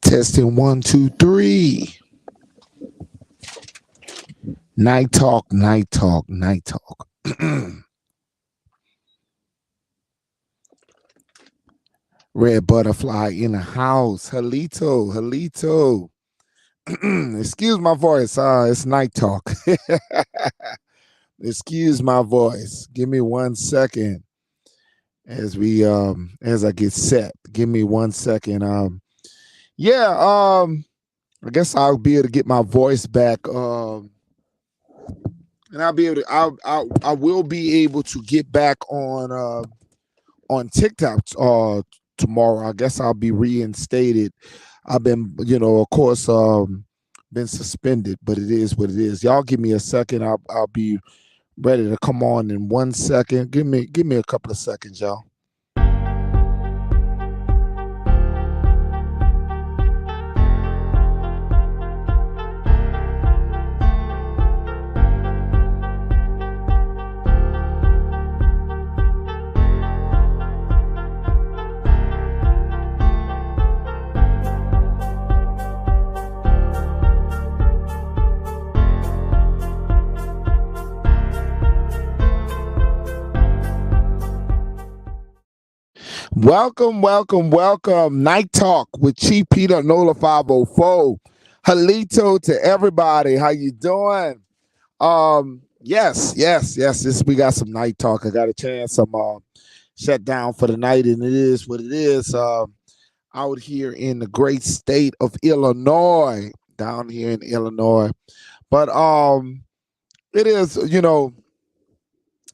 Testing 1, 2, 3. Night talk, night talk, night talk. Red butterfly in the house. Halito, Halito. Excuse my voice. It's night talk. Excuse my voice. Give me 1 second as I get set. Give me 1 second. I guess I'll be able to get my voice back. And I'll be able to. I will be able to get back on TikTok tomorrow. I guess I'll be reinstated. I've been, of course, been suspended, but it is what it is. Y'all give me a second. I'll be ready to come on in 1 second. Give me a couple of seconds, y'all. Welcome, welcome, welcome. Night Talk with Chief Peanut Nola 504. Halito to everybody. How you doing? Yes. We got some night talk. I got a chance. I'm shut down for the night, and it is what it is. Out here in the great state of Illinois, down here in Illinois. But it is,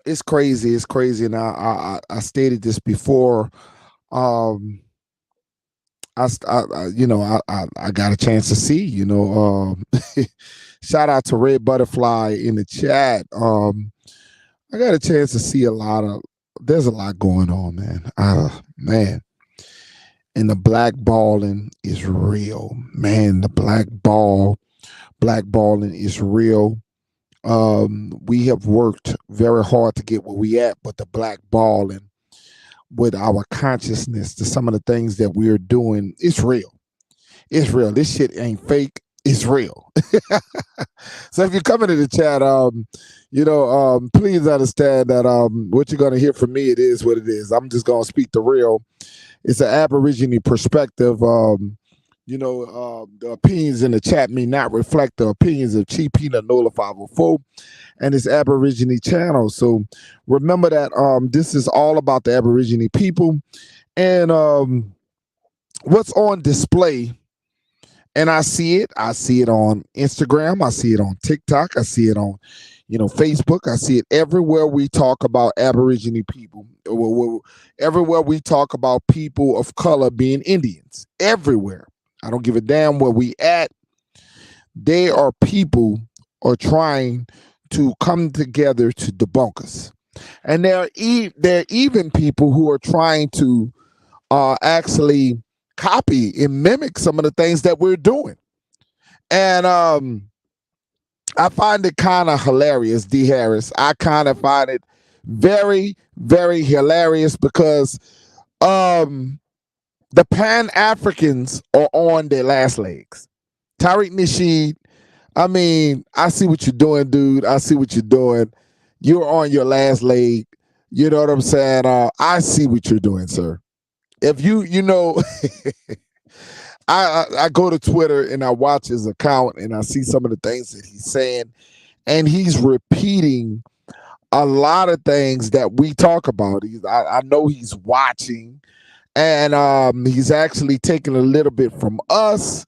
it's crazy. It's crazy. And I stated this before. I got a chance to see, shout out to Red Butterfly in the chat. I got a chance to see there's a lot going on, man. Man. And the blackballing is real, man. The blackballing is real. We have worked very hard to get where we at, but the blackballing with our consciousness to some of the things that we're doing, it's real. It's real. This shit ain't fake. It's real. So if you're coming to the chat, please understand that what you're gonna hear from me, it is what it is. I'm just gonna speak the real. It's an Aborigine perspective. The opinions in the chat may not reflect the opinions of Chief Peanut Nola 504 and his Aborigine channel. So remember that this is all about the Aborigine people and what's on display. And I see it on Instagram. I see it on TikTok. I see it on, Facebook. I see it everywhere we talk about Aborigine people. Everywhere we talk about people of color being Indians. Everywhere. I don't give a damn where we at. They are people are trying to come together to debunk us. And there are even people who are trying to actually copy and mimic some of the things that we're doing. And I find it kind of hilarious, D. Harris. I kind of find it very, very hilarious because the Pan-Africans are on their last legs. Tariq Nasheed, I see what you're doing, dude. I see what you're doing. You're on your last leg. You know what I'm saying? I see what you're doing, sir. If I go to Twitter and I watch his account and I see some of the things that he's saying, and he's repeating a lot of things that we talk about. I know he's watching, and he's actually taking a little bit from us,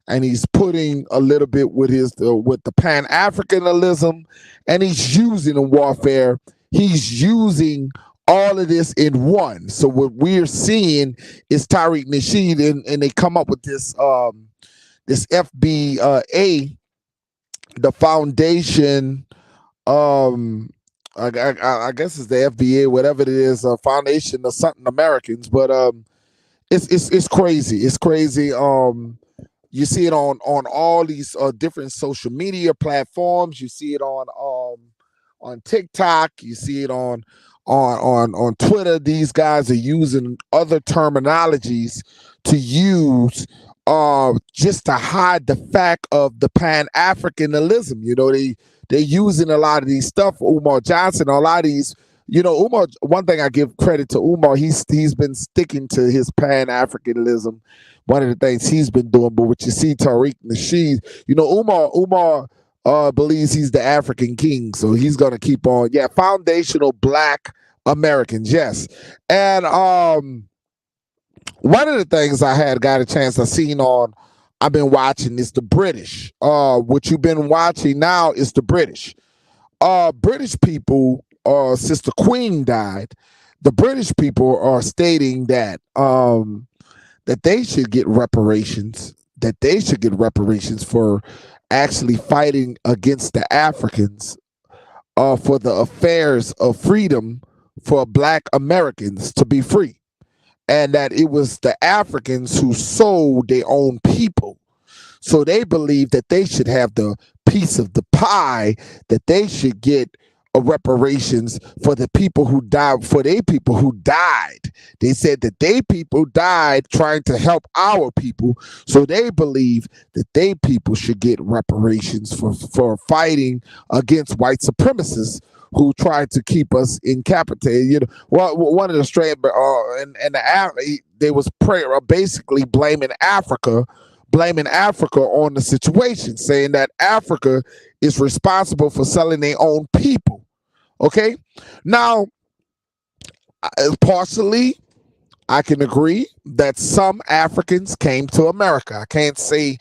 and he's putting a little bit with the Pan-Africanism, and he's using in warfare. He's using all of this in one. So what we're seeing is Tariq Nasheed, and they come up with this FBA, the foundation. Um, I guess it's the FBA, whatever it is, Foundation of something Americans, but it's crazy. It's crazy. You see it on all these different social media platforms. You see it on TikTok. You see it on Twitter. These guys are using other terminologies to use just to hide the fact of the Pan-Africanism. They're using a lot of these stuff. Umar Johnson, a lot of these. Umar. One thing I give credit to Umar. He's been sticking to his Pan-Africanism. One of the things he's been doing. But what you see, Tariq Nasheed, Umar believes he's the African king, so he's gonna keep on. Yeah, foundational Black Americans. Yes, and one of the things I had got a chance I've been watching is the British. What you've been watching now is the British. British people, since the Queen died, the British people are stating that they should get reparations. That they should get reparations for actually fighting against the Africans, for the affairs of freedom for Black Americans to be free, and that it was the Africans who sold their own people. So they believe that they should have the piece of the pie, that they should get reparations for the people who died, for their people who died. They said that they people died trying to help our people, so they believe that they people should get reparations for fighting against white supremacists who tried to keep us incapacitated. Well, one of the straight they was basically blaming Africa on the situation, saying that Africa is responsible for selling their own people. Okay, now partially I can agree that some Africans came to America. I can't say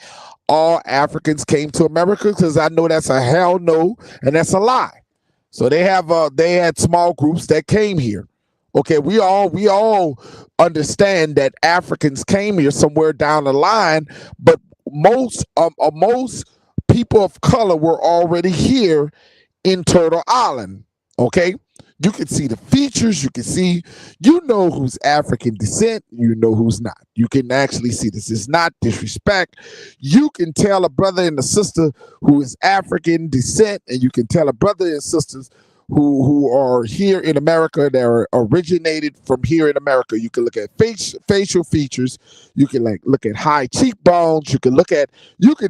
all Africans came to America, because I know that's a hell no, and that's a lie. So they had small groups that came here. Okay, we all understand that Africans came here somewhere down the line, but most people of color were already here in Turtle Island. Okay, you can see the features. You can see, who's African descent. You know who's not. You can actually see this. It's not disrespect. You can tell a brother and a sister who is African descent, and you can tell a brother and sisters who are here in America, that are originated from here in America. You can look at facial features. You can look at high cheekbones. You can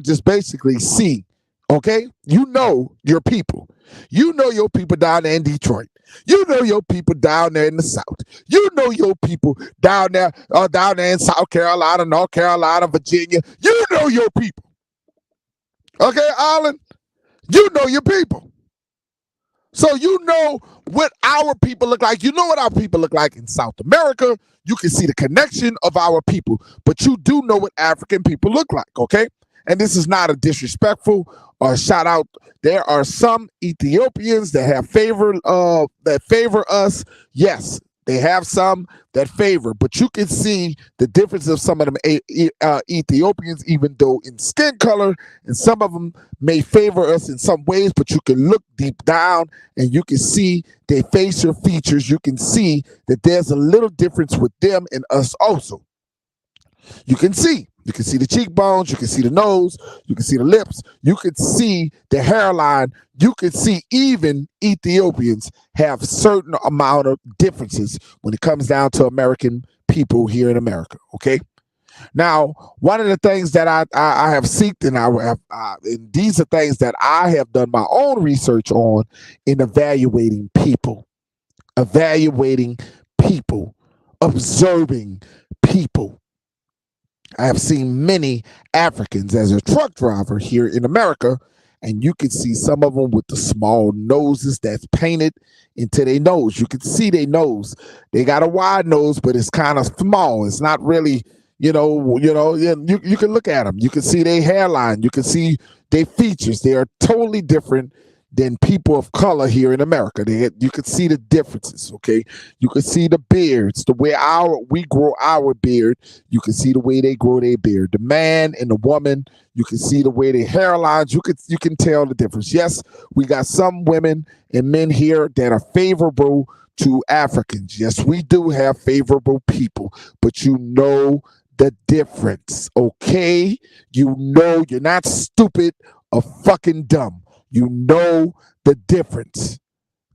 just basically see. Okay, your people. Your people down there in Detroit. Your people down there in the South. Your people down there in South Carolina, North Carolina, Virginia. Your people. Okay, Alan. Your people. So what our people look like. What our people look like in South America. You can see the connection of our people, but you do know what African people look like. Okay, and this is not a disrespectful or shout out. There are some Ethiopians that favor us. Yes, they have some that favor, but you can see the difference of some of them Ethiopians, even though in skin color, and some of them may favor us in some ways, but you can look deep down and you can see their facial features. You can see that there's a little difference with them and us also. You can see the cheekbones, you can see the nose, you can see the lips, you can see the hairline, you can see even Ethiopians have certain amount of differences when it comes down to American people here in America. Okay. Now, one of the things that I have seeked, and and these are things that I have done my own research on in evaluating people, observing people. I have seen many Africans as a truck driver here in America, and you can see some of them with the small noses that's painted into their nose. You can see their nose. They got a wide nose, but it's kind of small. It's not really, you can look at them. You can see their hairline. You can see their features. They are totally different than people of color here in America. You could see the differences, okay? You could see the beards, the way we grow our beard. You can see the way they grow their beard. The man and the woman, you can see the way their hairlines. You can tell the difference. Yes, we got some women and men here that are favorable to Africans. Yes, we do have favorable people, but you know the difference, okay? You know, you're not stupid or fucking dumb. You know the difference.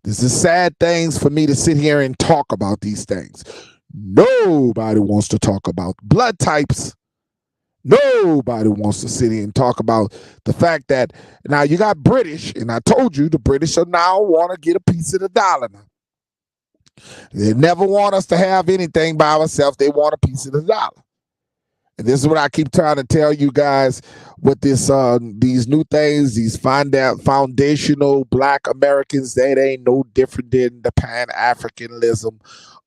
This is sad things for me to sit here and talk about these things. Nobody wants to talk about blood types. Nobody wants to sit here and talk about the fact that now you got British, and I told you the British are now want to get a piece of the dollar now. They never want us to have anything by ourselves. They want a piece of the dollar. And this is what I keep trying to tell you guys with these new things, these foundational Black Americans. That ain't no different than the Pan-Africanism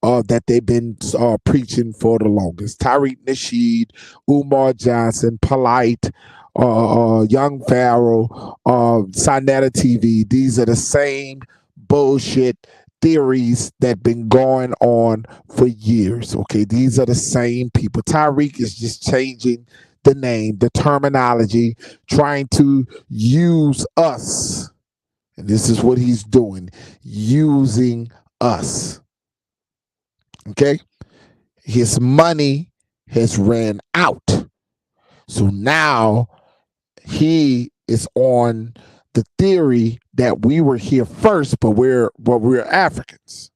that they've been preaching for the longest. Tariq Nasheed, Umar Johnson, Polite, Young Pharaoh, Sinetta TV. These are the same bullshit theories that been going on for years. Okay, these are the same people. Tyreek is just changing the name, the terminology, trying to use us. And this is what he's doing, using us. Okay, his money has ran out. So now he is on the theory that we were here first, but we're Africans.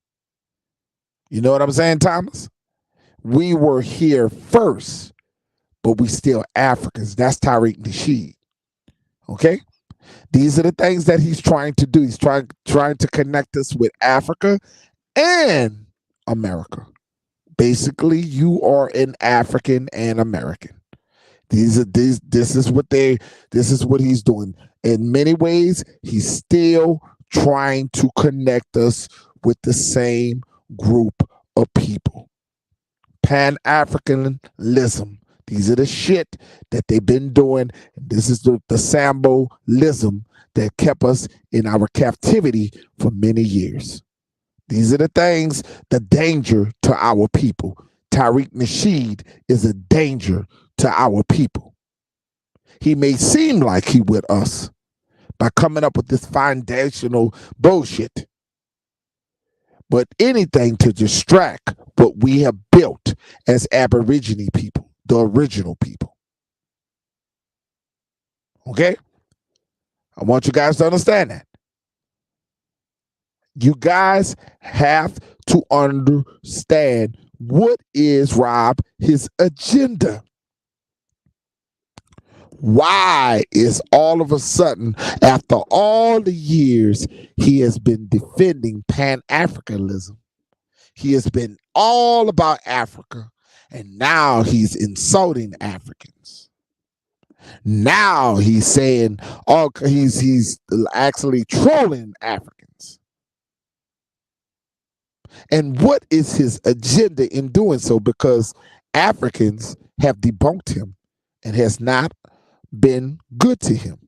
You know what I'm saying, Thomas? We were here first, but we still Africans. That's Tariq Nasheed. Okay? These are the things that he's trying to do. He's trying to connect us with Africa and America. Basically, you are an African and American. This is what he's doing. In many ways, he's still trying to connect us with the same group of people. Pan-Africanism. These are the shit that they've been doing. This is the symbolism that kept us in our captivity for many years. These are the things, the danger to our people. Tariq Nasheed is a danger to our people. He may seem like he with us by coming up with this foundational bullshit, but anything to distract what we have built as Aborigine people, the original people. Okay? I want you guys to understand that. You guys have to understand what is, Rob, his agenda. Why is all of a sudden, after all the years he has been defending Pan-Africanism, he has been all about Africa, and now he's insulting Africans. Now he's saying, oh, he's actually trolling Africans. And what is his agenda in doing so? Because Africans have debunked him and has not been good to him.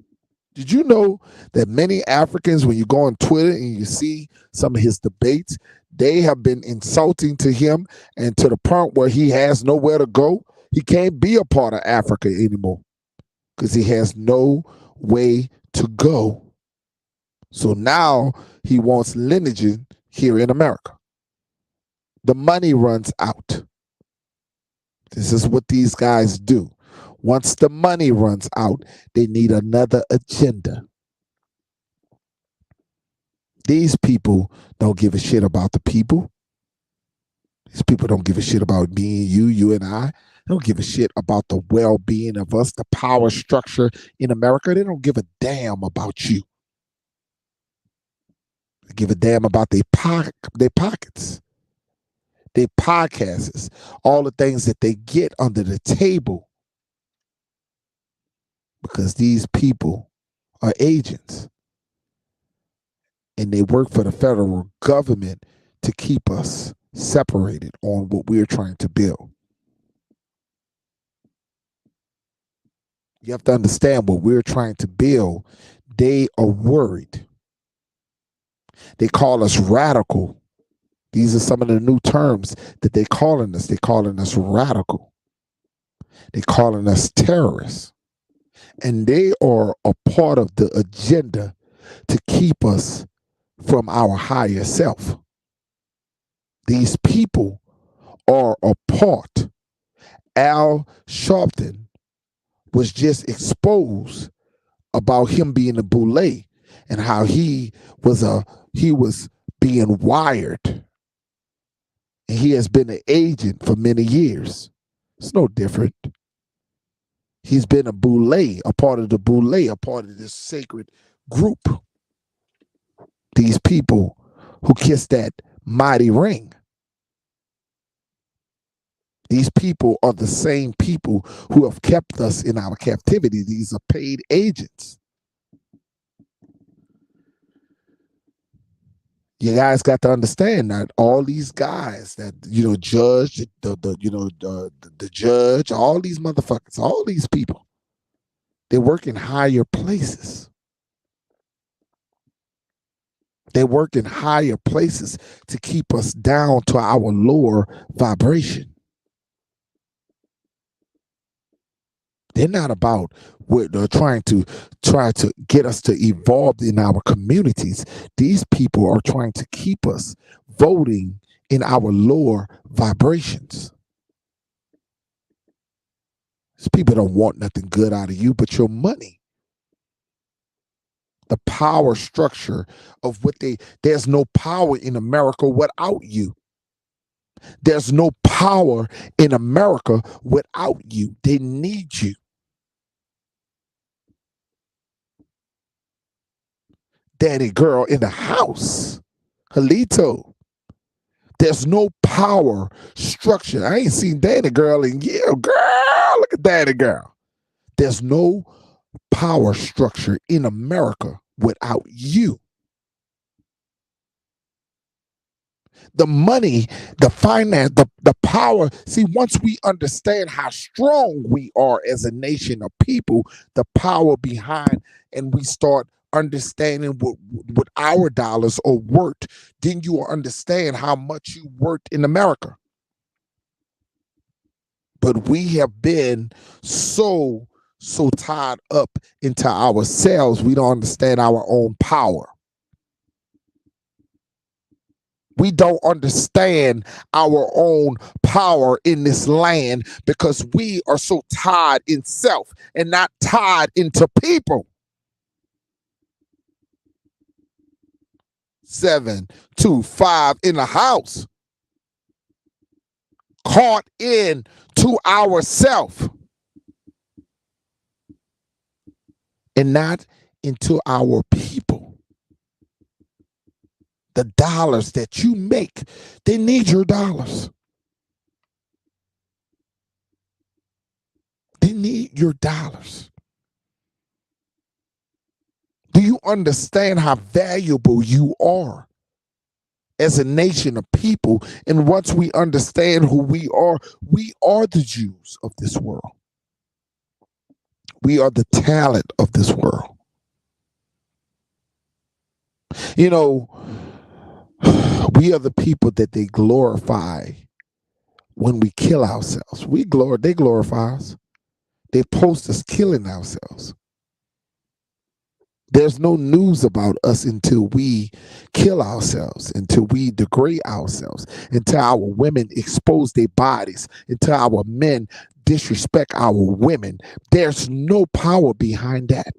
Did you know that many Africans, when you go on Twitter and you see some of his debates, they have been insulting to him, and to the point where he has nowhere to go? He can't be a part of Africa anymore because he has no way to go. So now he wants lineaging here in America. The money runs out. This is what these guys do. Once the money runs out, they need another agenda. These people don't give a shit about the people. These people don't give a shit about me and you and I. They don't give a shit about the well-being of us, the power structure in America. They don't give a damn about you. They give a damn about their pockets, their podcasts, all the things that they get under the table. Because these people are agents. And they work for the federal government to keep us separated on what we're trying to build. You have to understand what we're trying to build. They are worried. They call us radical. These are some of the new terms that they calling us. They calling us radical. They calling us terrorists. And they are a part of the agenda to keep us from our higher self. These people are a part. Al Sharpton was just exposed about him being a boule and how he was being wired. And he has been an agent for many years. It's no different. He's been a boule, a part of the boule, a part of this sacred group. These people who kiss that mighty ring. These people are the same people who have kept us in our captivity. These are paid agents. You guys got to understand that all these guys that, judge, the judge, all these motherfuckers, all these people, they work in higher places. They work in higher places to keep us down to our lower vibration. They're not about what they're trying to get us to evolve in our communities. These people are trying to keep us voting in our lower vibrations. These people don't want nothing good out of you but your money. The power structure of there's no power in America without you. There's no power in America without you. They need you. Daddy girl in the house. Halito. There's no power structure. I ain't seen Daddy girl in years. Girl, look at Daddy girl. There's no power structure in America without you. The money, the finance, the power. See, once we understand how strong we are as a nation of people, the power behind, and we start understanding what our dollars are worth, then you will understand how much you worth in America. But we have been so tied up into ourselves, we don't understand our own power. We don't understand our own power in this land because we are so tied in self and not tied into people. 725 in the house. Caught in to ourself and not into our people. The dollars that you make, they need your dollars. They need your dollars. Do you understand how valuable you are as a nation of people? And once we understand who we are the Jews of this world. We are the talent of this world. You know, we are the people that they glorify when we kill ourselves. They glorify us. They post us killing ourselves. There's no news about us until we kill ourselves, until we degrade ourselves, until our women expose their bodies, until our men disrespect our women. There's no power behind that.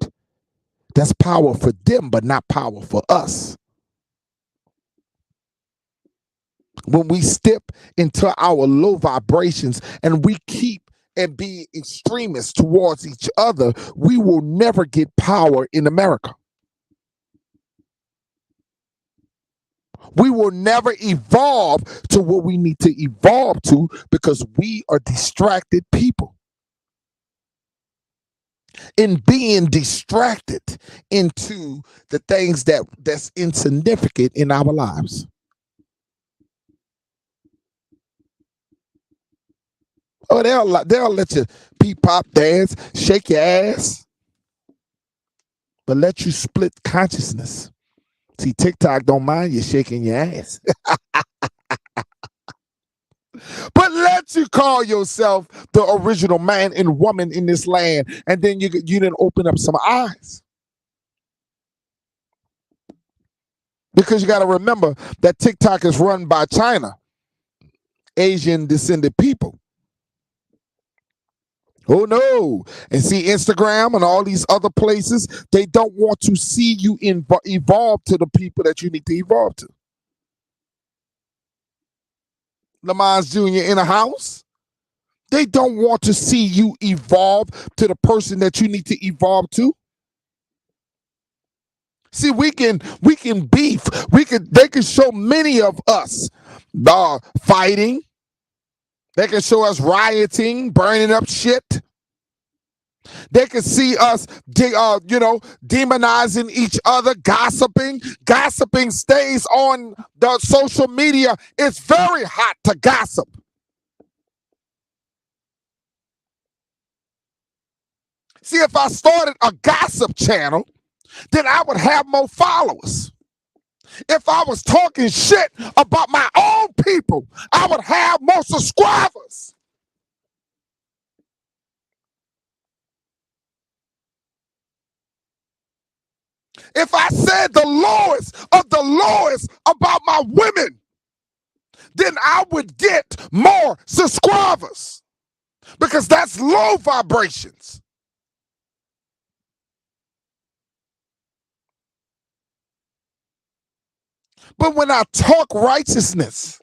That's power for them, but not power for us. When we step into our low vibrations and we keep and be extremists towards each other, we will never get power in America. We will never evolve to what we need to evolve to because we are distracted people. In being distracted into the things that's insignificant in our lives. Oh, they'll let you peep, pop, dance, shake your ass, but let you split consciousness See, TikTok don't mind you shaking your ass, but let you call yourself the original man and woman in this land, and then you didn't open up some eyes. Because you got to remember that TikTok is run by China, Asian descended people. Oh no. And see, Instagram and all these other places, they don't want to see you evolve to the people that you need to evolve to. Lamont Jr. in a house, they don't want to see you evolve to the person that you need to evolve to. See, we can beef. They can show many of us fighting. They can show us rioting, burning up shit. They can see us, demonizing each other, gossiping. Gossiping stays on the social media. It's very hot to gossip. See, if I started a gossip channel, then I would have more followers. If I was talking shit about my own people, I would have more subscribers. If I said the lowest of the lowest about my women, then I would get more subscribers, because that's low vibrations. But when I talk righteousness,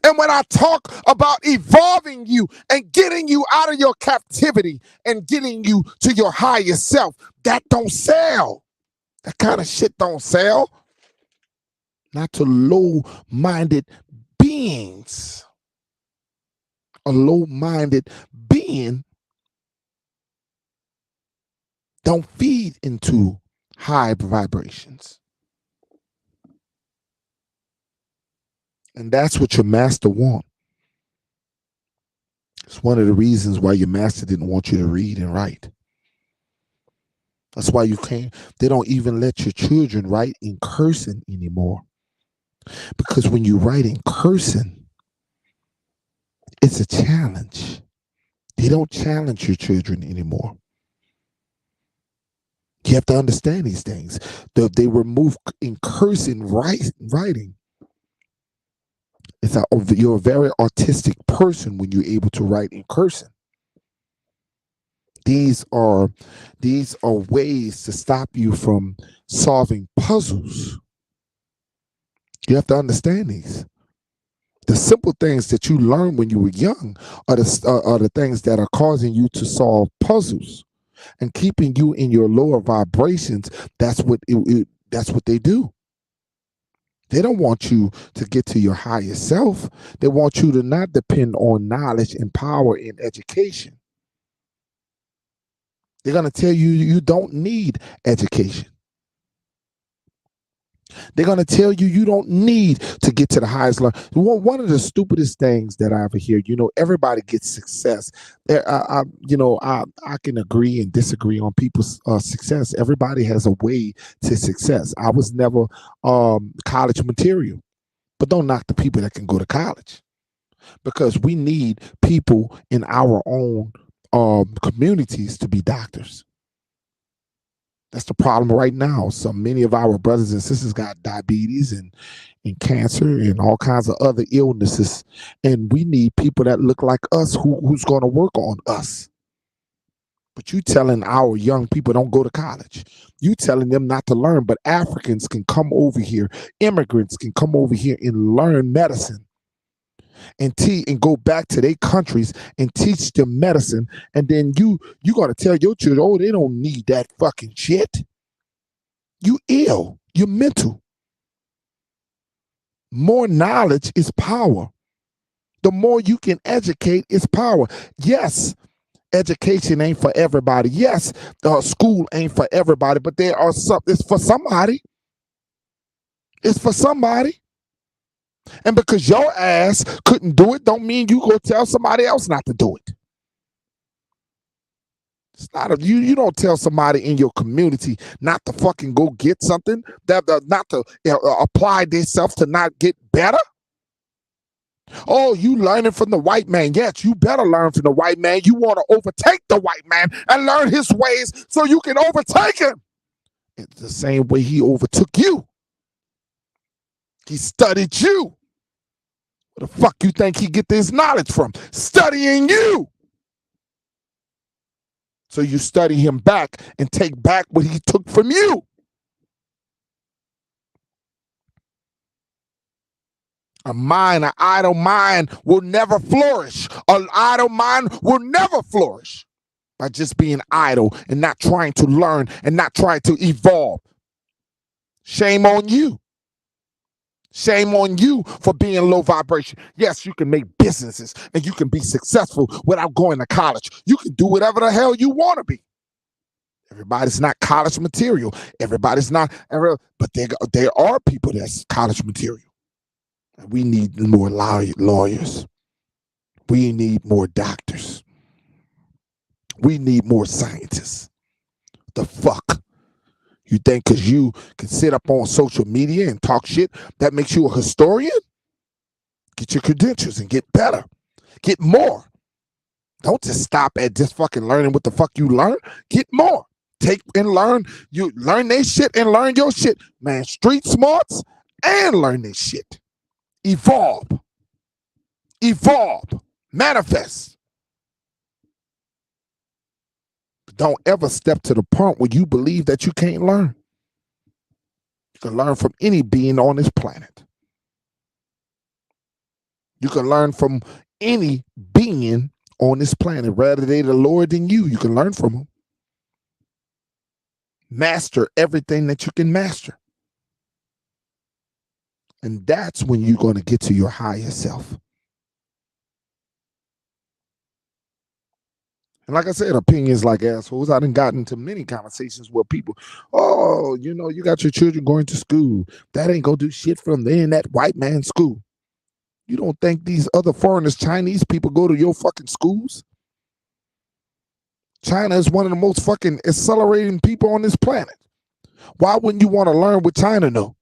and when I talk about evolving you and getting you out of your captivity and getting you to your higher self, that don't sell. That kind of shit don't sell. Not to low-minded beings. A low-minded being don't feed into high vibrations. And that's what your master wants. It's one of the reasons why your master didn't want you to read and write. That's why they don't even let your children write in cursing anymore. Because when you write in cursing, it's a challenge. They don't challenge your children anymore. You have to understand these things. They remove in cursing writing. You're a very artistic person when you're able to write in cursing. These are ways to stop you from solving puzzles. You have to understand these. The simple things that you learned when you were young are the things that are causing you to solve puzzles and keeping you in your lower vibrations. That's what they do. They don't want you to get to your higher self. They want you to not depend on knowledge and power in education. They're going to tell you you don't need education. They're going to tell you you don't need to get to the highest level. One of the stupidest things that I ever hear, everybody gets success. I can agree and disagree on people's success. Everybody has a way to success. I was never college material, but don't knock the people that can go to college, because we need people in our own communities to be doctors. That's the problem right now. So many of our brothers and sisters got diabetes and cancer and all kinds of other illnesses. And we need people that look like us who's going to work on us. But you telling our young people don't go to college. You telling them not to learn, but Africans can come over here. Immigrants can come over here and learn medicine and go back to their countries and teach them medicine, and then you gotta tell your children, oh, they don't need that fucking shit. You ill. You're mental. More knowledge is power. The more you can educate is power. Yes, education ain't for everybody. Yes, school ain't for everybody, but it's for somebody. It's for somebody. And because your ass couldn't do it, don't mean you go tell somebody else not to do it. It's not you don't tell somebody in your community not to fucking go get something, that not to apply themselves to not get better. Oh, you learning from the white man. Yes, you better learn from the white man. You want to overtake the white man and learn his ways so you can overtake him. It's the same way he overtook you. He studied you. Where the fuck you think he get this knowledge from? Studying you. So you study him back and take back what he took from you. An idle mind will never flourish. An idle mind will never flourish by just being idle and not trying to learn and not trying to evolve. Shame on you. Shame on you for being low vibration. Yes, you can make businesses and you can be successful without going to college. You can do whatever the hell you want to be. Everybody's not college material. Everybody's not, but there are people that's college material. We need more lawyers. We need more doctors. We need more scientists. The fuck? You think because you can sit up on social media and talk shit, that makes you a historian? Get your credentials and get better. Get more. Don't just stop at just fucking learning what the fuck you learn. Get more. Take and learn. You learn their shit and learn your shit. Man, street smarts and learn their shit. Evolve. Evolve. Manifest. Don't ever step to the point where you believe that you can't learn. You can learn from any being on this planet. You can learn from any being on this planet. Rather they're lower than you, you can learn from them. Master everything that you can master. And that's when you're going to get to your higher self. And like I said, opinions like assholes. I done gotten into many conversations where people, oh, you got your children going to school. That ain't going to do shit from there in that white man's school. You don't think these other foreigners, Chinese people, go to your fucking schools? China is one of the most fucking accelerating people on this planet. Why wouldn't you want to learn what China know?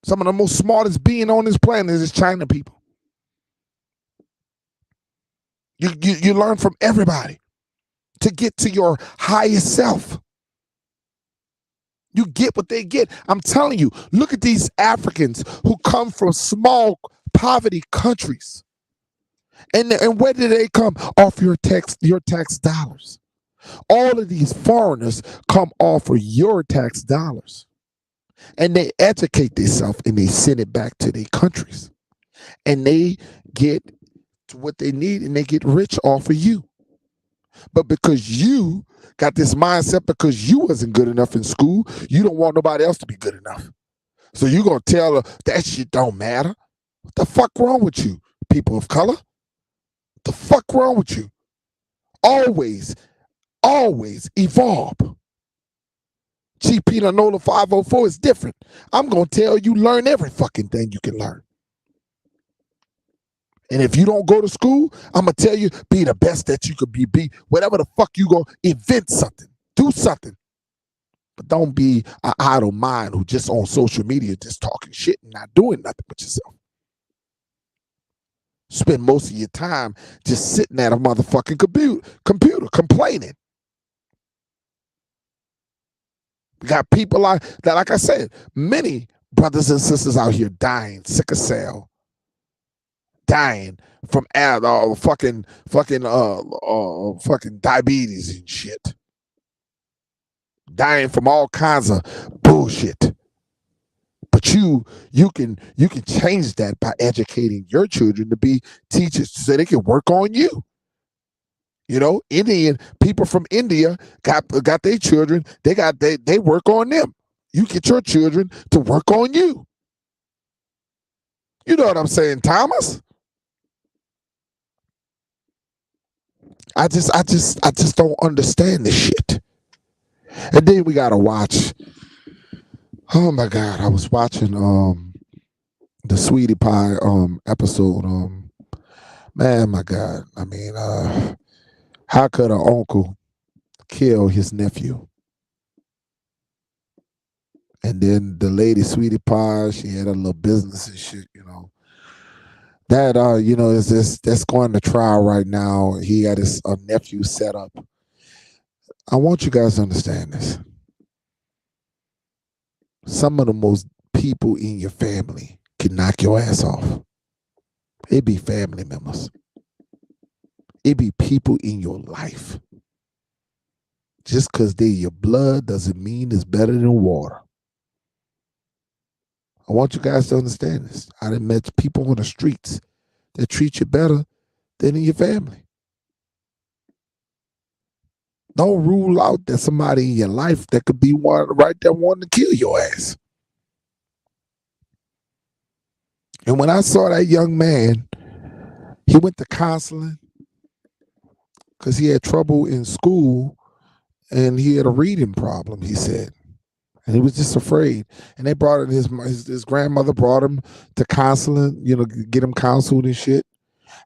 Some of the most smartest being on this planet is China people. You learn from everybody to get to your highest self. You get what they get. I'm telling you, look at these Africans who come from small poverty countries. And where did they come? Off your tax dollars. All of these foreigners come off of your tax dollars. And they educate themselves and they send it back to their countries. And they get what they need and they get rich off of you. But because you got this mindset, because you wasn't good enough in school, you don't want nobody else to be good enough. So you're going to tell her that shit don't matter. What the fuck wrong with you, people of color? What the fuck wrong with you? Always evolve. Peanut Nola 504 is different. I'm going to tell you, learn every fucking thing you can learn. And if you don't go to school, I'm going to tell you, be the best that you could be. Be whatever the fuck you going to invent something. Do something. But don't be an idle mind who just on social media just talking shit and not doing nothing with yourself. Spend most of your time just sitting at a motherfucking computer complaining. We got people like I said, many brothers and sisters out here dying, sickle cell, dying from fucking diabetes and shit, dying from all kinds of bullshit. But you can change that by educating your children to be teachers so they can work on you. Indian people from India got their children. They work on them. You get your children to work on you. You know what I'm saying, Thomas? I just don't understand this shit. And then we gotta watch. Oh my God, I was watching the Sweetie Pie episode. Man, my God. I mean, how could an uncle kill his nephew. And then the lady, Sweetie Pie, she had a little business and shit, That is this that's going to trial right now. He had his nephew set up. I want you guys to understand this. Some of the most people in your family can knock your ass off. It be family members. It be people in your life. Just because they're your blood doesn't mean it's better than water. I want you guys to understand this. I done met people on the streets that treat you better than in your family. Don't rule out that somebody in your life that could be one right there wanting to kill your ass. And when I saw that young man, he went to counseling because he had trouble in school and he had a reading problem, he said. And he was just afraid. And they brought his grandmother brought him to counseling, get him counseled and shit.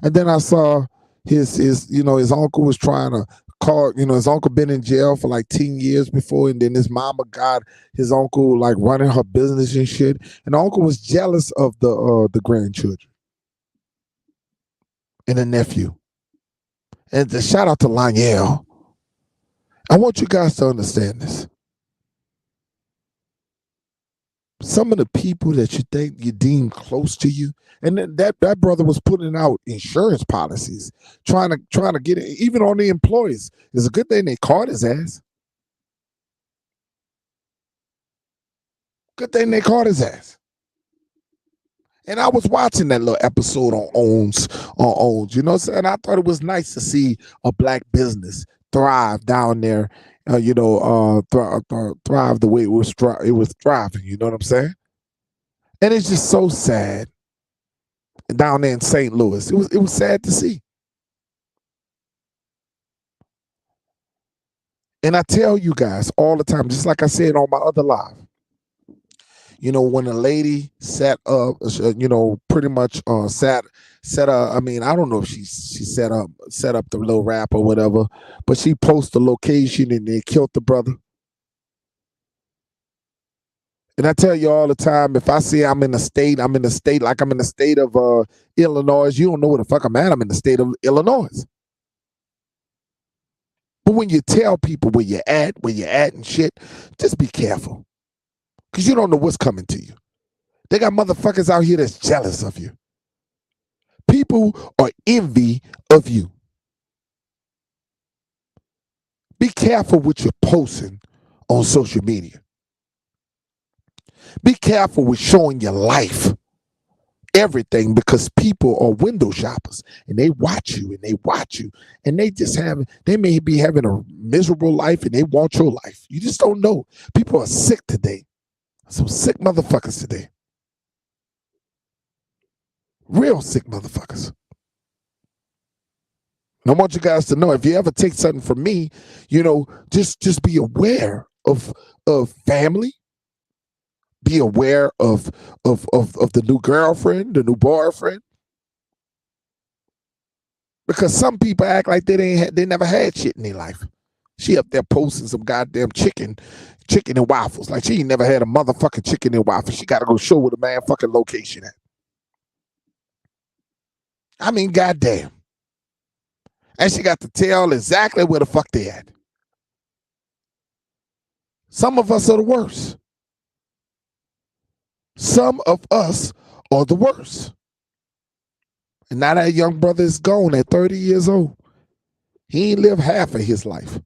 And then I saw his uncle was trying to call, his uncle been in jail for like 10 years before. And then his mama got his uncle like running her business and shit. And the uncle was jealous of the grandchildren and the nephew. And the shout out to Lionel. I want you guys to understand this. Some of the people that you think you deem close to you, and that brother was putting out insurance policies, trying to get it, even on the employees. It's a good thing they caught his ass. Good thing they caught his ass. And I was watching that little episode on Owns, and I thought it was nice to see a black business thrive down there, thrive the way it was thriving. You know what I'm saying? And it's just so sad down there in St. Louis. It was sad to see. And I tell you guys all the time, just like I said on my other live, when a lady set up, pretty much set up. I mean, I don't know if she set up the little rap or whatever, but she posted the location and they killed the brother. And I tell you all the time, if I say I'm in the state like I'm in the state of Illinois. You don't know where the fuck I'm at. I'm in the state of Illinois. But when you tell people where you're at and shit, just be careful. Because you don't know what's coming to you. They got motherfuckers out here that's jealous of you. People are envy of you. Be careful what you're posting on social media. Be careful with showing your life, everything, because people are window shoppers and they watch you and they may be having a miserable life and they want your life. You just don't know. People are sick today. Some sick motherfuckers today. Real sick motherfuckers. And I want you guys to know, if you ever take something from me, just be aware of family. Be aware of the new girlfriend, the new boyfriend. Because some people act like they never had shit in their life. She up there posting some goddamn chicken and waffles. Like she ain't never had a motherfucking chicken and waffles. She got to go show where the man fucking location at. I mean, goddamn. And she got to tell exactly where the fuck they at. Some of us are the worst. Some of us are the worst. And now that young brother is gone at 30 years old. He ain't lived half of his life.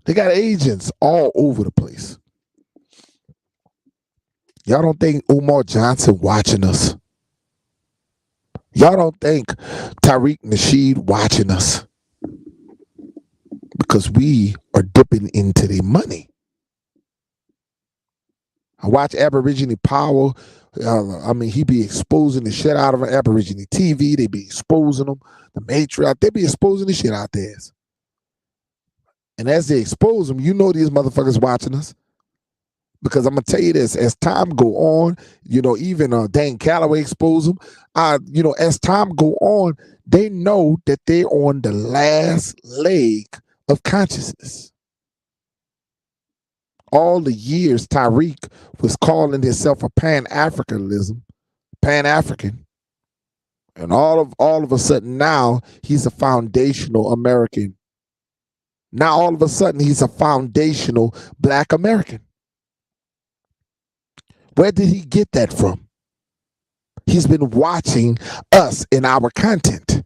They got agents all over the place. Y'all don't think Umar Johnson watching us? Y'all don't think Tariq Nasheed watching us? Because we are dipping into their money. I watch Aborigine Power. He be exposing the shit out of Aborigine TV. They be exposing them. The Matriarch, they be exposing the shit out there. And as they expose them, these motherfuckers watching us. Because I'm going to tell you this, as time go on, even Dan Calloway exposed them. As time go on, They know that they're on the last leg of consciousness. All the years Tariq was calling himself a Pan-African, and all of a sudden now he's a foundational American. Now all of a sudden he's a foundational Black American. Where did he get that from? He's been watching us in our content.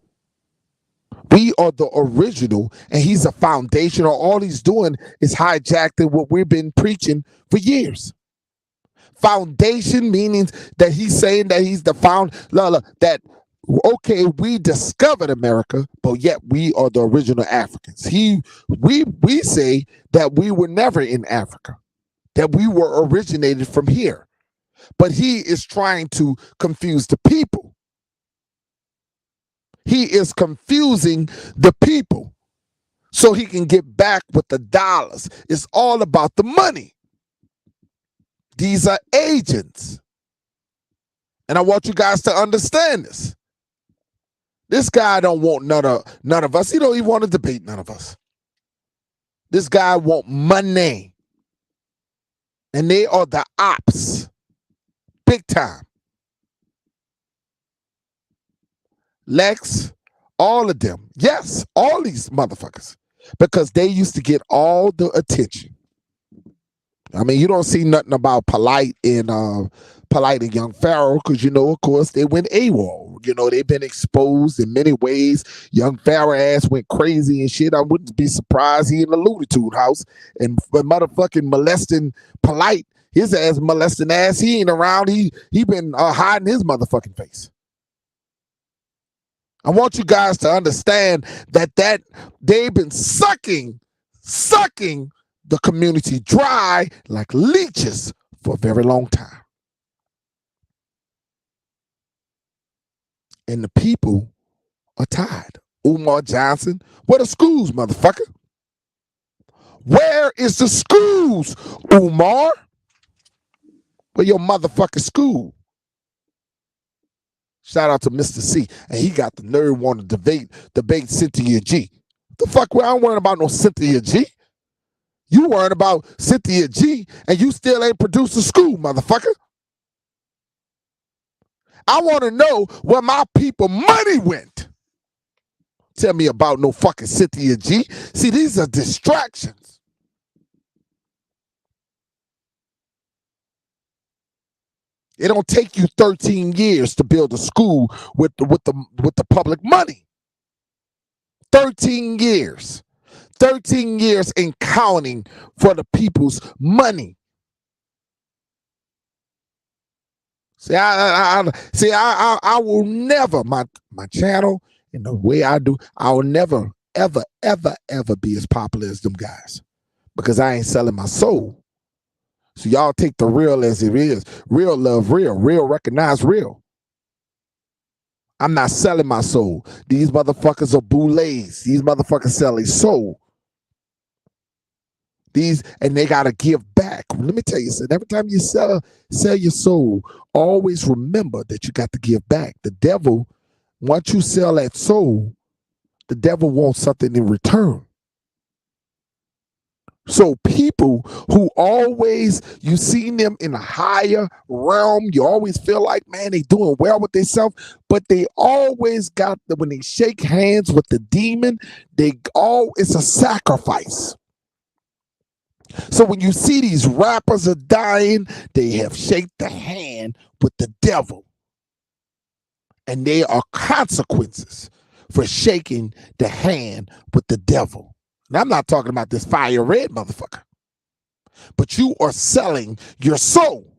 We are the original, and he's a foundational. All he's doing is hijacking what we've been preaching for years. Foundation meaning that he's saying that he's the that okay, we discovered America, but yet we are the original Africans. We say that we were never in Africa, that we were originated from here. But he is trying to confuse the people. He is confusing the people so he can get back with the dollars. It's all about the money. These are agents. And I want you guys to understand this. This guy don't want none of us. He don't even want to debate none of us. This guy want money. And they are the ops. Big time. Lex, all of them. Yes, all these motherfuckers. Because they used to get all the attention. I mean, you don't see nothing about Polite and Young Pharaoh because, you know, of course, they went AWOL. You know, they've been exposed in many ways. Young Pharaoh ass went crazy and shit. I wouldn't be surprised he in the Looney Tune house and motherfucking molesting Polite. His ass molesting ass. He ain't around. He been hiding his motherfucking face. I want you guys to understand that they've been sucking the community dry like leeches for a very long time. And the people are tired. Umar Johnson, where the schools, motherfucker? Where is the schools, Umar? Where your motherfucking school? Shout out to Mr. C. And he got the nerve wanting to debate Cynthia G. The fuck, I don't worry about no Cynthia G. You worried about Cynthia G and you still ain't produced a school, motherfucker. I want to know where my people money went. Tell me about no fucking Cynthia G. See, these are distractions. It don't take you 13 years to build a school with the public money. 13 years. 13 years in counting for the people's money. See, I will never, my channel and the way I do, I will never, ever, ever, ever be as popular as them guys because I ain't selling my soul. So y'all take the real as it is. Real love real. Real recognize real. I'm not selling my soul. These motherfuckers are boulets. These motherfuckers sell a soul. And they gotta give back. Let me tell you something. Every time you sell your soul, always remember that you got to give back. The devil, once you sell that soul, the devil wants something in return. So people who always, you seen them in a higher realm, you always feel like, man, they doing well with themselves, but they always got, when they shake hands with the demon, it's a sacrifice. So when you see these rappers are dying, they have shaked the hand with the devil. And there are consequences for shaking the hand with the devil. And I'm not talking about this fire red motherfucker. But you are selling your soul.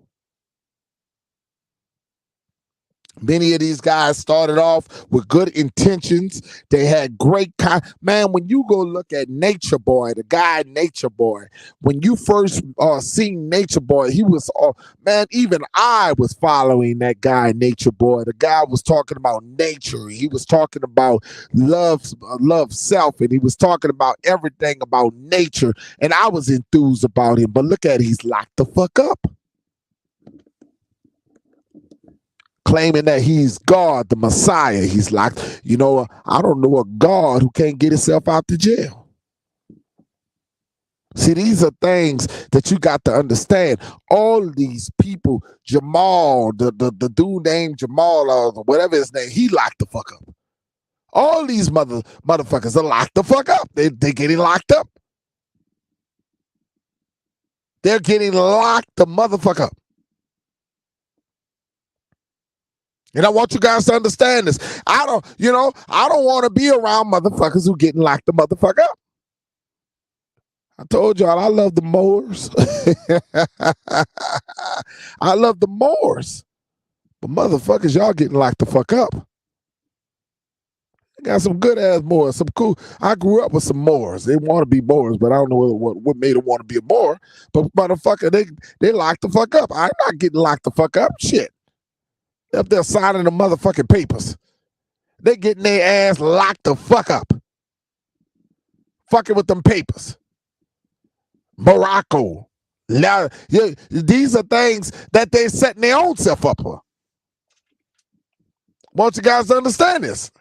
Many of these guys started off with good intentions. They had great man, when you go look at Nature Boy, the guy Nature Boy, when you first seen Nature Boy, he was, man, even I was following that guy Nature Boy. The guy was talking about nature. He was talking about love self, and he was talking about everything about nature. And I was enthused about him. But look at it, he's locked the fuck up. claiming that he's God, the Messiah. He's like, I don't know a God who can't get himself out the jail. See, these are things that you got to understand. All these people, Jamal, the dude named Jamal or whatever his name, he locked the fuck up. All these motherfuckers are locked the fuck up. They getting locked up. They're getting locked the motherfucker up. And I want you guys to understand this. I don't want to be around motherfuckers who getting locked the motherfucker up. I told y'all I love the Moors. I love the Moors. But motherfuckers, y'all getting locked the fuck up. I got some good ass Moors, some cool. I grew up with some Moors. They want to be Moors, but I don't know what made them want to be a Moor. But motherfucker, they locked the fuck up. I'm not getting locked the fuck up. Shit. Up there signing the motherfucking papers. They getting their ass locked the fuck up. Fucking with them papers. Morocco. Now, these are things that they setting their own self up for. Want you guys to understand this.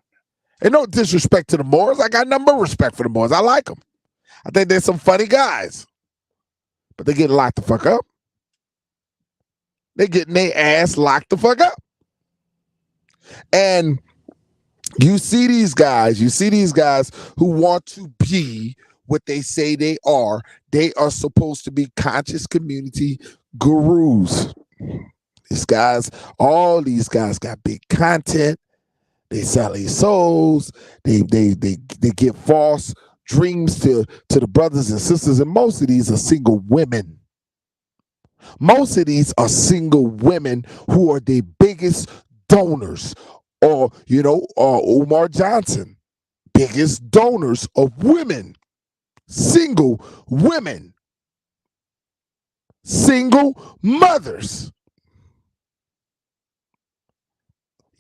And no disrespect to the Moors. I got nothing but respect for the Moors. I like them. I think they're some funny guys. But they getting locked the fuck up. They getting their ass locked the fuck up. And you see these guys who want to be what they say they are. They are supposed to be conscious community gurus. All these guys got big content. They sell their souls. They give false dreams to the brothers and sisters. And most of these are single women. Most of these are single women who are the biggest donors. Or, Umar Johnson, biggest donors of women. Single women. Single mothers.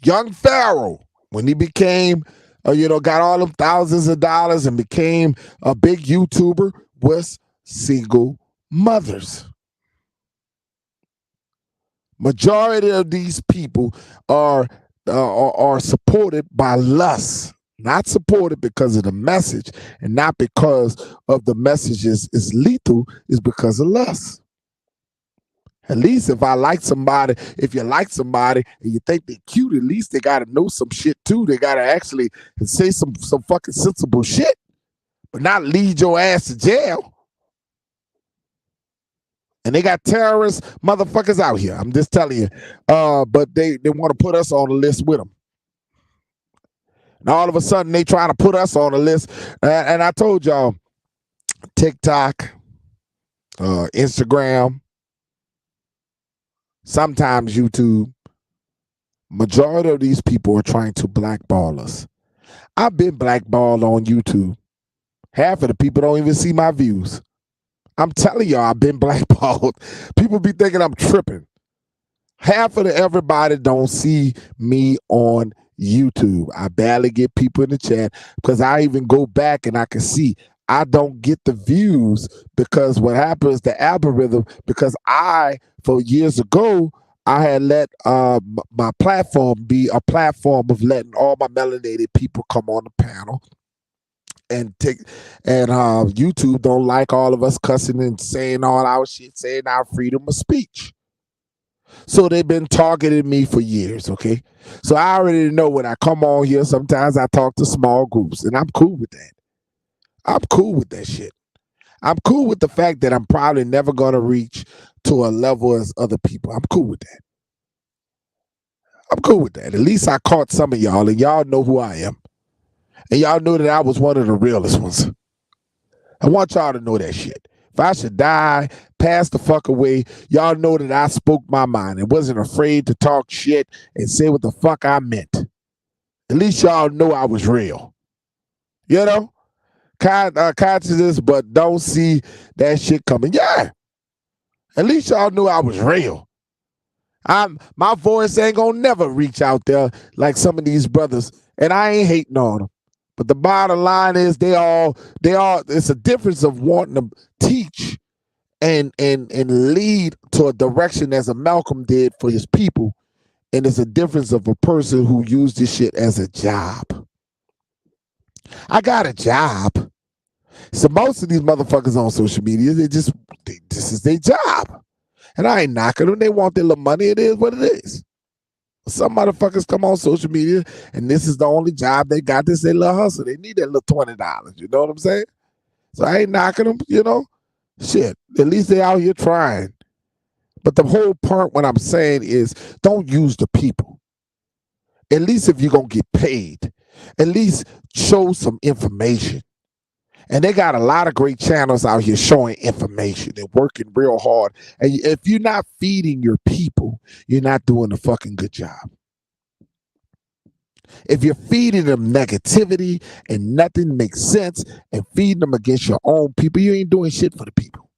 Young Pharaoh, when he became, got all them thousands of dollars and became a big YouTuber, was single mothers. Majority of these people are supported by lust, not supported because of the message, and not because of the message is lethal, is because of lust. At least if you like somebody and you think they're cute, at least they gotta know some shit too. They gotta actually say some fucking sensible shit, but not lead your ass to jail. And they got terrorist motherfuckers out here. I'm just telling you. But they want to put us on the list with them. And all of a sudden, they trying to put us on the list. And I told y'all, TikTok, Instagram, sometimes YouTube, majority of these people are trying to blackball us. I've been blackballed on YouTube. Half of the people don't even see my views. I'm telling y'all, I've been blackballed. People be thinking I'm tripping. Half of everybody don't see me on YouTube. I barely get people in the chat because I even go back and I can see I don't get the views because what happens, the algorithm, because for years ago, I had let my platform be a platform of letting all my melanated people come on the panel. And YouTube don't like all of us cussing and saying all our shit, saying our freedom of speech. So they've been targeting me for years, okay? So I already know when I come on here, sometimes I talk to small groups, and I'm cool with that. I'm cool with that shit. I'm cool with the fact that I'm probably never going to reach to a level as other people. I'm cool with that. I'm cool with that. At least I caught some of y'all, and y'all know who I am. And y'all know that I was one of the realest ones. I want y'all to know that shit. If I should die, pass the fuck away, y'all know that I spoke my mind and wasn't afraid to talk shit and say what the fuck I meant. At least y'all know I was real. You know? Consciousness, but don't see that shit coming. Yeah. At least y'all knew I was real. My voice ain't gonna never reach out there like some of these brothers, and I ain't hating on them. But the bottom line is they all, it's a difference of wanting to teach and lead to a direction as a Malcolm did for his people. And it's a difference of a person who used this shit as a job. I got a job. So most of these motherfuckers on social media, this is their job. And I ain't knocking them. They want their little money. It is what it is. Some motherfuckers come on social media and this is the only job they got. This their little hustle. They need that little $20. You know what I'm saying? So I ain't knocking them, you know? Shit. At least they out here trying. But the whole point what I'm saying is don't use the people. At least if you're going to get paid, at least show some information. And they got a lot of great channels out here showing information and working real hard. And if you're not feeding your people, you're not doing a fucking good job. If you're feeding them negativity and nothing makes sense and feeding them against your own people, you ain't doing shit for the people.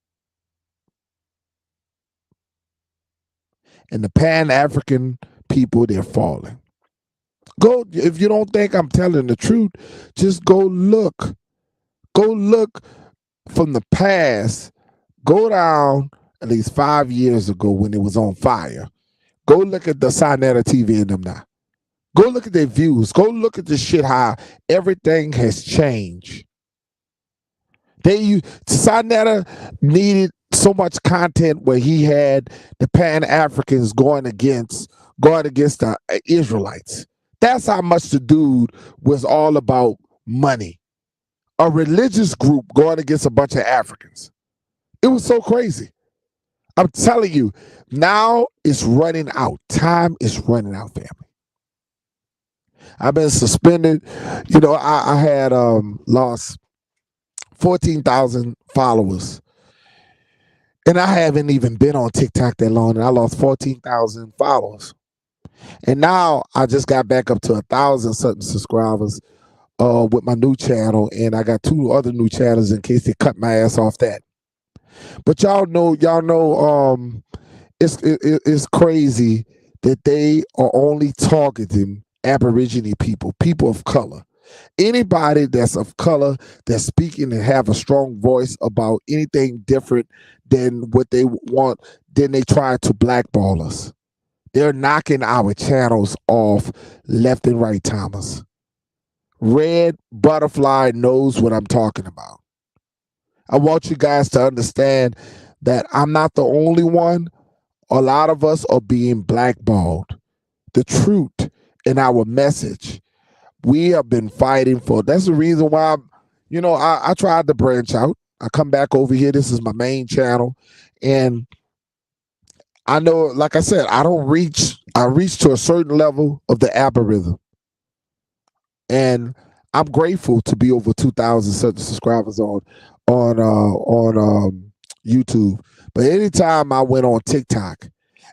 And the Pan-African people, they're falling. Go, if you don't think I'm telling the truth, just go look. Go look from the past. Go down at least 5 years ago when it was on fire. Go look at the Sinetta TV and them now. Go look at their views. Go look at the shit how everything has changed. Sinetta needed so much content where he had the Pan-Africans going against the Israelites. That's how much the dude was all about money. A religious group going against a bunch of Africans. It was so crazy. I'm telling you, now it's running out. Time is running out, family. I've been suspended. You know, I had lost 14,000 followers. And I haven't even been on TikTok that long, and I lost 14,000 followers. And now I just got back up to 1,000 something subscribers with my new channel, and I got 2 other new channels in case they cut my ass off that. But y'all know, it's crazy that they are only targeting Aborigine people, people of color. Anybody that's of color that's speaking and have a strong voice about anything different than what they want, then they try to blackball us. They're knocking our channels off left and right, Thomas. Red Butterfly knows what I'm talking about. I want you guys to understand that I'm not the only one. A lot of us are being blackballed. The truth in our message, we have been fighting for. That's the reason why I tried to branch out. I come back over here. This is my main channel. And I know, like I said, I reach to a certain level of the algorithm. And I'm grateful to be over 2,000 subscribers on YouTube. But anytime I went on TikTok,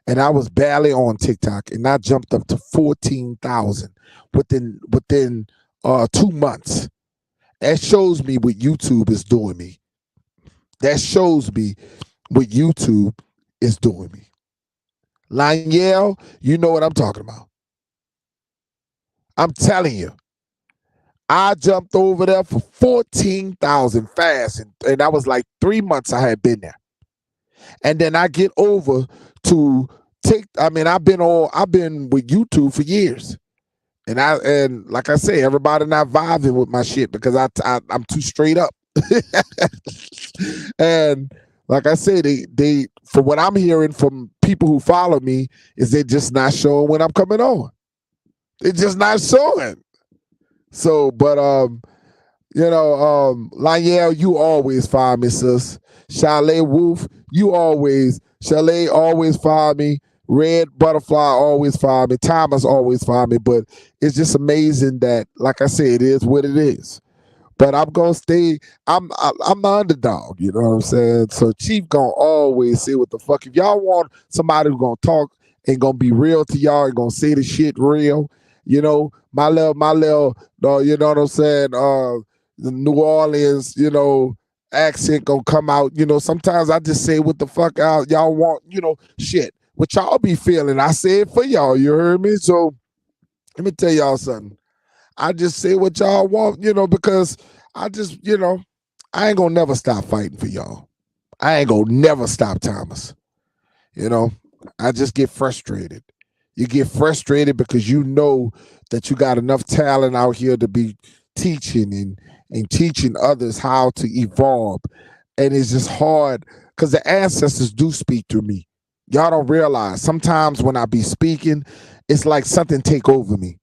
and I was barely on TikTok, and I jumped up to 14,000 within 2 months. That shows me what YouTube is doing me. That shows me what YouTube is doing me. Laniel, you know what I'm talking about. I'm telling you. I jumped over there for 14,000 fast, and that was like 3 months I had been there. And then I get over to I've been with YouTube for years. And like I say, everybody not vibing with my shit because I'm too straight up. And like I say, they for what I'm hearing from people who follow me is they're just not showing when I'm coming on. They're just not showing. So, but Laniel, you always find me, sis. Chalet Wolf, Chalet always find me. Red Butterfly always find me. Thomas always find me. But it's just amazing that, like I said, it is what it is. But I'm gonna stay. I'm the underdog. You know what I'm saying? So Chief gonna always say what the fuck. If y'all want somebody who's gonna talk and gonna be real to y'all and gonna say the shit real, you know, my little, you know what I'm saying? The New Orleans, accent gonna come out. Sometimes I just say what the fuck out y'all want. Shit. What y'all be feeling, I say it for y'all. You heard me? So let me tell y'all something. I just say what y'all want, because I just, I ain't gonna never stop fighting for y'all. I ain't gonna never stop, Thomas. I just get frustrated. You get frustrated because you know that you got enough talent out here to be teaching and teaching others how to evolve. And it's just hard because the ancestors do speak through me. Y'all don't realize sometimes when I be speaking, it's like something take over me.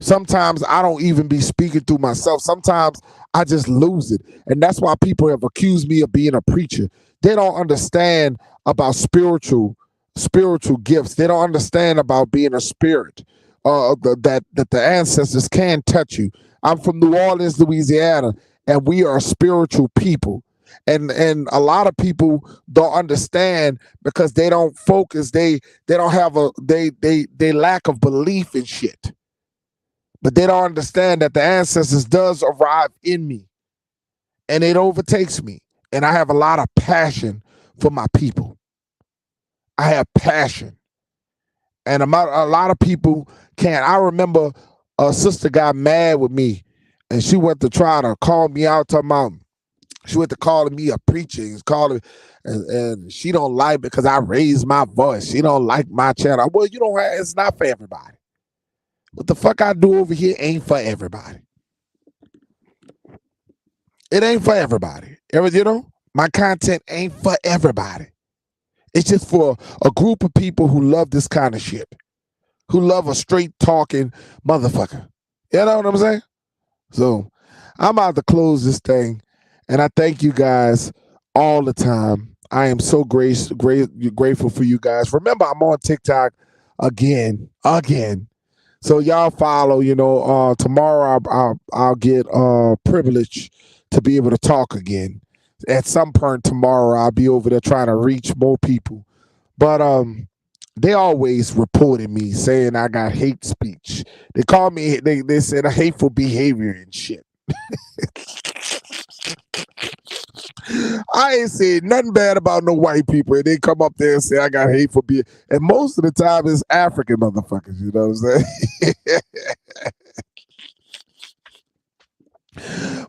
Sometimes I don't even be speaking through myself. Sometimes I just lose it. And that's why people have accused me of being a preacher. They don't understand about spiritual gifts. They don't understand about being a spirit. That the ancestors can touch you. I'm from New Orleans, Louisiana, and we are spiritual people. And a lot of people don't understand because they don't focus. They don't have a they lack of belief in shit. But they don't understand that the ancestors does arrive in me and it overtakes me. And I have a lot of passion for my people. I have passion. And a lot of people can't. I remember a sister got mad with me and she went to try to call me out, talking about, she went to calling me a preacher and she don't like because I raised my voice. She don't like my channel. Well, you don't have, it's not for everybody. What the fuck I do over here ain't for everybody. It ain't for everybody. You know, my content ain't for everybody. It's just for a group of people who love this kind of shit, who love a straight talking motherfucker. You know what I'm saying? So I'm about to close this thing, and I thank you guys all the time. I am so grateful for you guys. Remember, I'm on TikTok again. So y'all follow. You know, tomorrow I'll get privilege to be able to talk again. At some point tomorrow, I'll be over there trying to reach more people. But they always reported me saying I got hate speech. They called me. They said a hateful behavior and shit. I ain't said nothing bad about no white people, and they come up there and say I got hateful behavior. And most of the time, it's African motherfuckers. You know what I'm saying?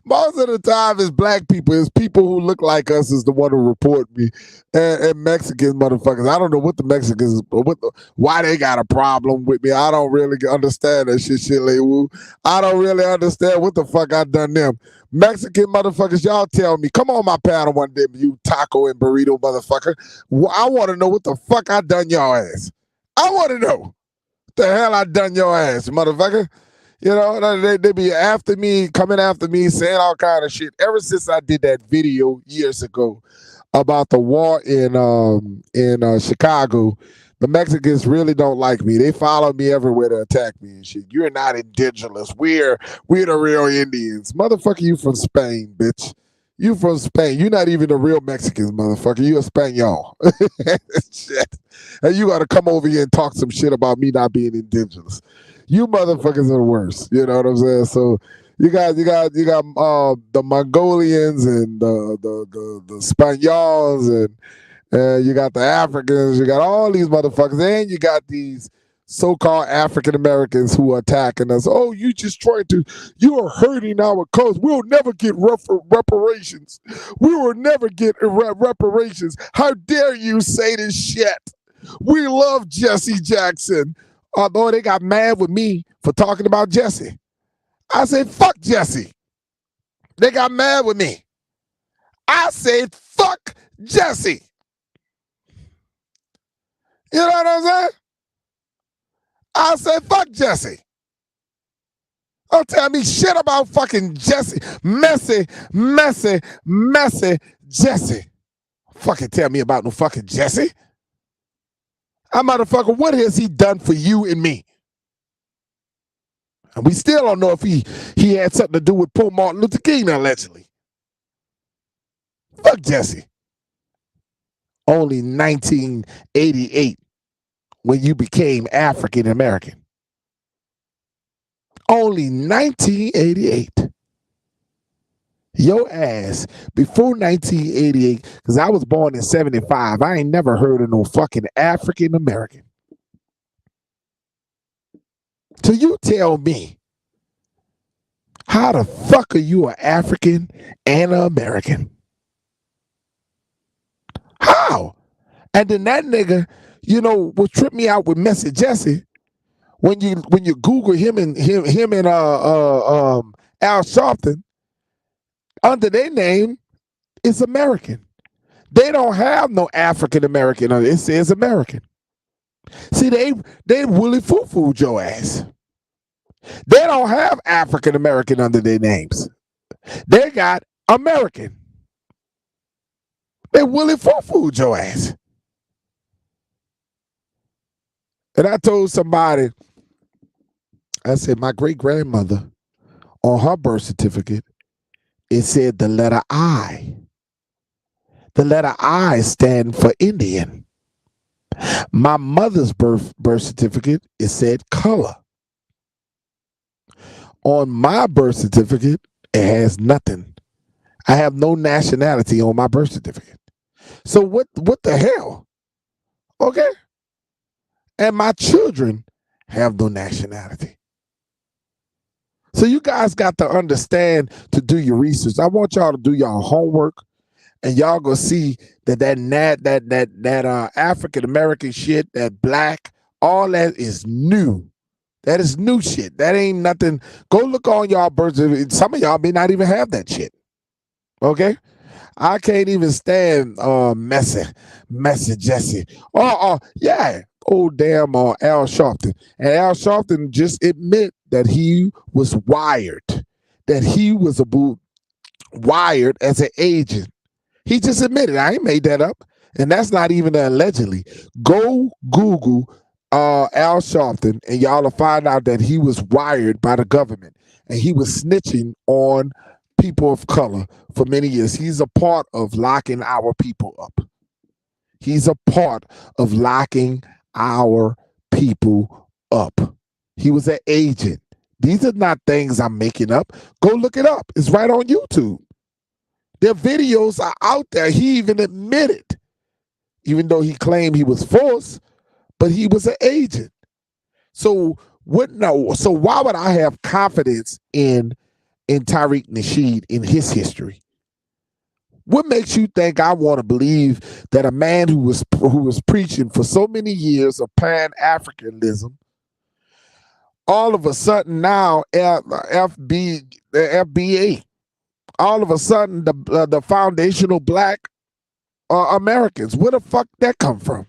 Most of the time, it's black people. It's people who look like us is the one who report me, and Mexican motherfuckers. I don't know what the Mexicans, why they got a problem with me. I don't really understand that shit, woo. I don't really understand what the fuck I done them. Mexican motherfuckers, y'all tell me. Come on my panel one day, you taco and burrito motherfucker. I want to know what the fuck I done y'all ass. I want to know what the hell I done your ass, motherfucker. You know, they be after me, coming after me, saying all kind of shit. Ever since I did that video years ago about the war in Chicago, the Mexicans really don't like me. They follow me everywhere to attack me and shit. You're not indigenous. We're the real Indians. Motherfucker, you from Spain, bitch. You from Spain. You're not even the real Mexicans, motherfucker. You a Spaniel. Shit. And you gotta come over here and talk some shit about me not being indigenous. You motherfuckers are the worst. You know what I'm saying? So you got the Mongolians and the Spaniards and you got the Africans. You got all these motherfuckers, and you got these so-called African Americans who are attacking us. Oh, you are hurting our cause. We'll never get reparations. We will never get reparations. How dare you say this shit? We love Jesse Jackson. Although they got mad with me for talking about Jesse. I said, fuck Jesse. They got mad with me. I said, fuck Jesse. You know what I'm saying? I said, fuck Jesse. Don't tell me shit about fucking Jesse. Messy Jesse. Fucking tell me about no fucking Jesse. Motherfucker, what has he done for you and me? And we still don't know if he had something to do with poor Martin Luther King, allegedly. Fuck Jesse. Only 1988 when you became African American. Only 1988. Your ass, before 1988, because I was born in 75, I ain't never heard of no fucking African American. So you tell me, how the fuck are you an African and an American? How? And then that nigga, you know, what tripped me out with Messy Jesse, When you Google him and Al Sharpton, under their name it's American. They don't have no African American. It says American. See, they Willie Foo your ass. They don't have African American under their names. They got American. They Willie Foo your ass. And I told somebody, I said, my great grandmother on her birth certificate, it said the letter I. The letter I stand for Indian. My mother's birth certificate, it said color. On my birth certificate, it has nothing. I have no nationality on my birth certificate. So what the hell? Okay? And my children have no nationality. So you guys got to understand to do your research. I want y'all to do y'all homework, and y'all gonna see that African American shit, that black, all that is new. That is new shit. That ain't nothing. Go look on y'all birth certificate. Some of y'all may not even have that shit. Okay? I can't even stand Messy Jesse. Yeah. Oh damn Al Sharpton. And Al Sharpton just admit that he was wired. That he was wired as an agent. He just admitted. I ain't made that up. And that's not even allegedly. Go Google Al Sharpton, and y'all will find out that he was wired by the government, and he was snitching on people of color for many years. He's a part of locking our people up. He's a part of locking our people up. He was an agent. These are not things I'm making up. Go look it up. It's right on YouTube. Their videos are out there. He even admitted, even though he claimed he was forced, but he was an agent. So so why would I have confidence in Tariq Nasheed in his history? What makes you think I want to believe that a man who was preaching for so many years of Pan-Africanism, all of a sudden now the FBA, all of a sudden the foundational black Americans, where the fuck that come from?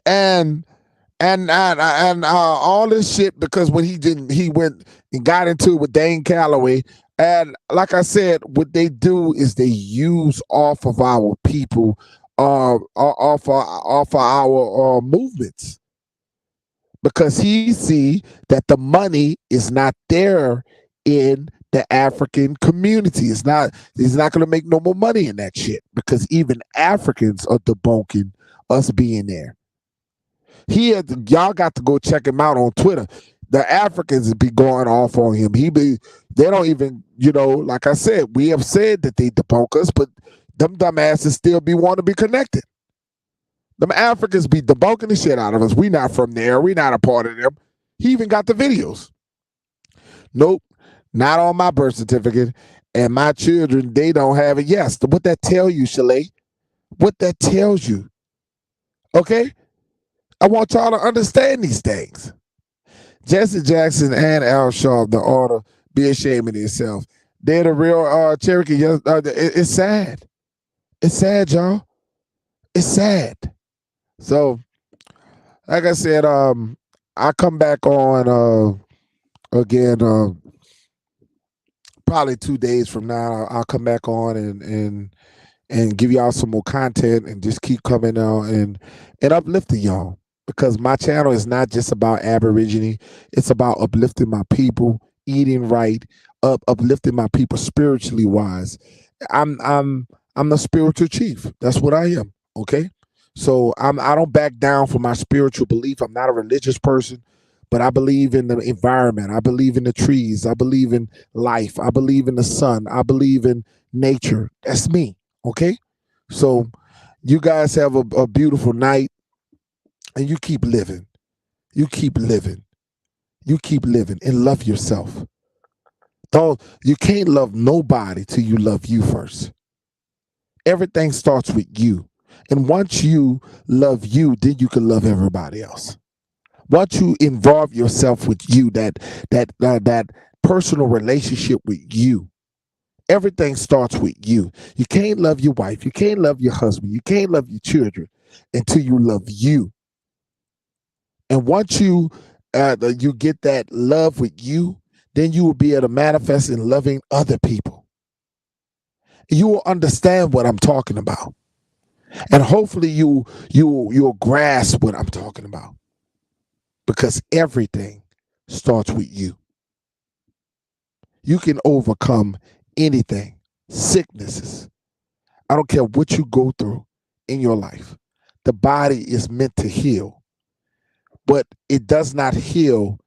And all this shit because when he went and got into it with Dane Calloway. And like I said, what they do is they use off of our people, off of our movements, because he see that the money is not there in the African community. He's not going to make no more money in that shit because even Africans are debunking us being there. Y'all got to go check him out on Twitter. The Africans be going off on him. They don't even, like I said, we have said that they debunk us, but them dumbasses still be want to be connected. Them Africans be debunking the shit out of us. We not from there. We not a part of them. He even got the videos. Nope, not on my birth certificate. And my children, they don't have it. Yes, what that tell you, Chalet? What that tells you? Okay? I want y'all to understand these things. Jesse Jackson and Al Sharpton ought to be ashamed of themselves. They're the real Cherokee. It's sad. It's sad, y'all. It's sad. So, like I said, I come back on again probably 2 days from now. I'll come back on and give y'all some more content and just keep coming out and uplifting y'all. Because my channel is not just about Aborigine. It's about uplifting my people, eating right, uplifting my people spiritually wise. I'm the spiritual chief. That's what I am. Okay. So I don't back down from my spiritual belief. I'm not a religious person, but I believe in the environment. I believe in the trees. I believe in life. I believe in the sun. I believe in nature. That's me. Okay. So you guys have a beautiful night. And you keep living. You keep living. You keep living and love yourself. You can't love nobody till you love you first. Everything starts with you. And once you love you, then you can love everybody else. Once you involve yourself with you, that personal relationship with you, everything starts with you. You can't love your wife, you can't love your husband, you can't love your children until you love you. And once you get that love with you, then you will be able to manifest in loving other people. You will understand what I'm talking about, and hopefully you'll grasp what I'm talking about, because everything starts with you. You can overcome anything, sicknesses. I don't care what you go through in your life. The body is meant to heal, but it does not heal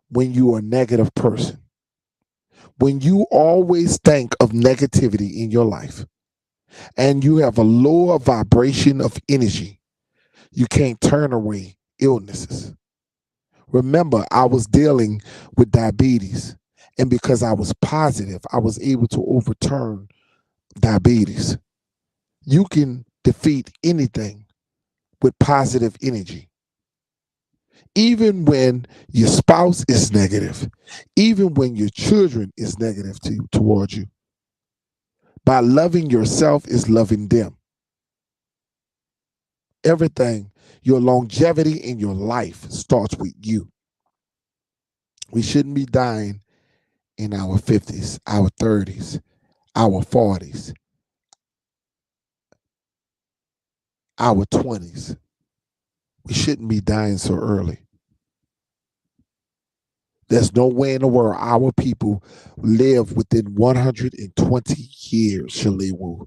when you are a negative person. When you always think of negativity in your life and you have a lower vibration of energy, you can't turn away illnesses. Remember, I was dealing with diabetes, and because I was positive, I was able to overturn diabetes. You can defeat anything with positive energy. Even when your spouse is negative, even when your children is negative towards you, by loving yourself is loving them. Everything, your longevity in your life starts with you. We shouldn't be dying in our 50s, our 30s, our 40s, our 20s. We shouldn't be dying so early. There's no way in the world our people live within 120 years, Shalewu.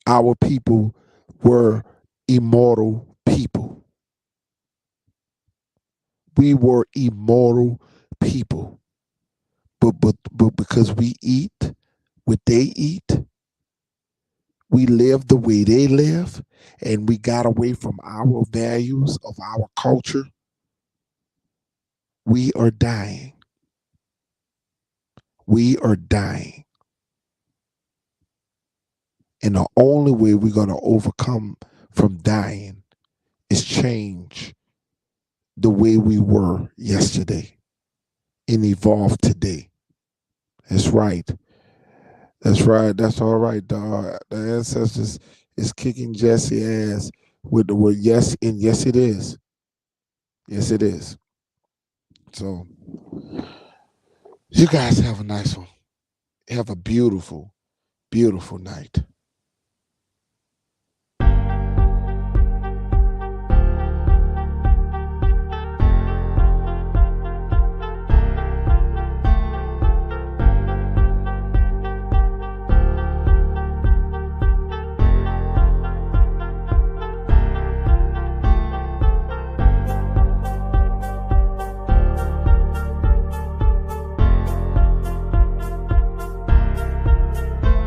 Our people were immortal people. We were immortal people. But because we eat what they eat, we live the way they live, and we got away from our values of our culture, we are dying. We are dying. And the only way we're going to overcome from dying is change the way we were yesterday and evolve today. That's right. That's right. That's all right, dog. The ancestors is kicking Jesse ass with the word yes, and yes it is. Yes it is. So you guys have a nice one. Have a beautiful, beautiful night.